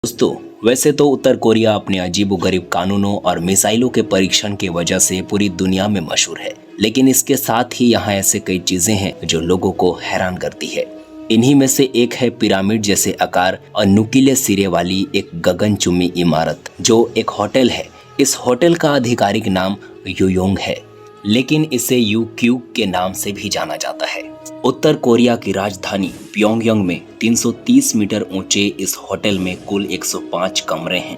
दोस्तों, वैसे तो उत्तर कोरिया अपने अजीबोगरीब कानूनों और मिसाइलों के परीक्षण की वजह से पूरी दुनिया में मशहूर है, लेकिन इसके साथ ही यहाँ ऐसे कई चीजें हैं जो लोगों को हैरान करती है। इन्हीं में से एक है पिरामिड जैसे आकार और नुकीले सिरे वाली एक गगनचुम्बी इमारत जो एक होटल है। इस होटल का आधिकारिक नाम युयोंग है, लेकिन इसे यूक्यूब के नाम से भी जाना जाता है। उत्तर कोरिया की राजधानी प्योंगयांग में 330 मीटर ऊंचे इस होटल में कुल 105 कमरे हैं,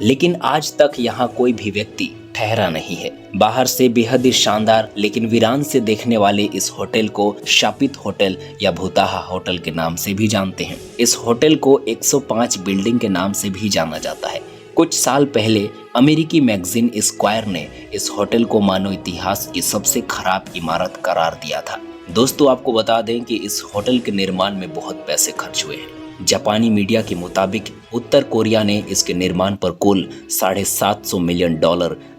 लेकिन आज तक यहाँ कोई भी व्यक्ति ठहरा नहीं है। बाहर से बेहद ही शानदार लेकिन वीरान से देखने वाले इस होटल को शापित होटल या भूताहा होटल के नाम से भी जानते हैं। इस होटल को 105 बिल्डिंग के नाम से भी जाना जाता है। कुछ साल पहले अमेरिकी मैगजीन स्क्वायर ने इस होटल को मानव इतिहास की सबसे खराब इमारत करार दिया था। दोस्तों, आपको बता दें कि इस होटल के निर्माण में बहुत पैसे खर्च हुए हैं। जापानी मीडिया के मुताबिक उत्तर कोरिया ने इसके निर्माण पर कुल $750 मिलियन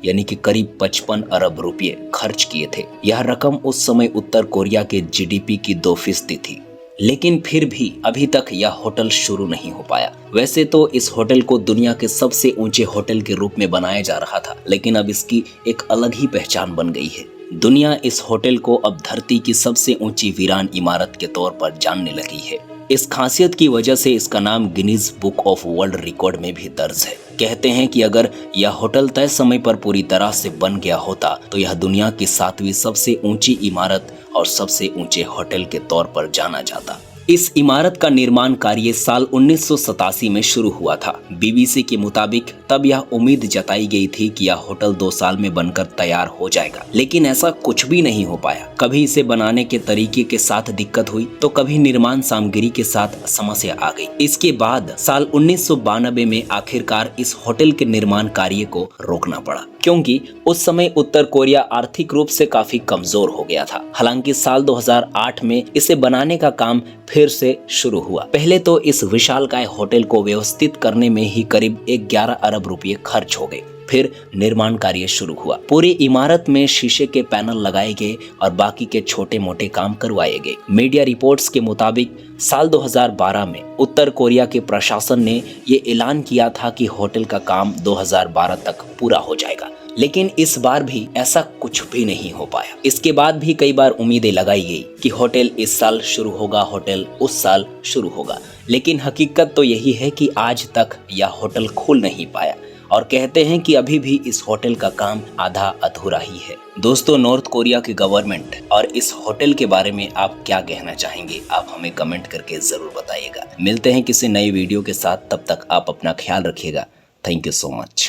यानी कि करीब 55 अरब रुपये खर्च किए थे। यह रकम उस समय उत्तर कोरिया के जीडीपी की 2% थी, लेकिन फिर भी अभी तक यह होटल शुरू नहीं हो पाया। वैसे तो इस होटल को दुनिया के सबसे ऊंचे होटल के रूप में बनाया जा रहा था, लेकिन अब इसकी एक अलग ही पहचान बन गई है। दुनिया इस होटल को अब धरती की सबसे ऊंची वीरान इमारत के तौर पर जानने लगी है। इस खासियत की वजह से इसका नाम Guinness book of world record में भी दर्ज है। कहते हैं कि अगर यह होटल तय समय पर पूरी तरह से बन गया होता तो यह दुनिया की 7वीं सबसे ऊंची इमारत और सबसे ऊंचे होटल के तौर पर जाना जाता। इस इमारत का निर्माण कार्य साल 1987 में शुरू हुआ था। बीबीसी के मुताबिक तब यह उम्मीद जताई गई थी कि यह होटल 2 साल में बनकर तैयार हो जाएगा, लेकिन ऐसा कुछ भी नहीं हो पाया। कभी इसे बनाने के तरीके के साथ दिक्कत हुई तो कभी निर्माण सामग्री के साथ समस्या आ गई। इसके बाद साल 1992 में आखिरकार इस होटल के निर्माण कार्य को रोकना पड़ा, क्योंकि उस समय उत्तर कोरिया आर्थिक रूप से काफी कमजोर हो गया था। हालांकि साल 2008 में इसे बनाने का काम फिर से शुरू हुआ। पहले तो इस विशालकाय होटल को व्यवस्थित करने में ही करीब 11 अरब रुपये खर्च हो गए। फिर निर्माण कार्य शुरू हुआ। पूरी इमारत में शीशे के पैनल लगाए गए और बाकी के छोटे मोटे काम करवाए गए। मीडिया रिपोर्ट्स के मुताबिक साल 2012 में उत्तर कोरिया के प्रशासन ने ये ऐलान किया था कि होटल का काम 2012 तक पूरा हो जाएगा, लेकिन इस बार भी ऐसा कुछ भी नहीं हो पाया। इसके बाद भी कई बार उम्मीदें लगाई गई कि होटल इस साल शुरू होगा, होटल उस साल शुरू होगा, लेकिन हकीकत तो यही है कि आज तक यह होटल खुल नहीं पाया और कहते हैं कि अभी भी इस होटल का काम आधा अधूरा ही है। दोस्तों, नॉर्थ कोरिया की गवर्नमेंट और इस होटल के बारे में आप क्या कहना चाहेंगे? आप हमें कमेंट करके जरूर बताइएगा। मिलते हैं किसी नई वीडियो के साथ, तब तक आप अपना ख्याल रखिएगा। Thank you so much.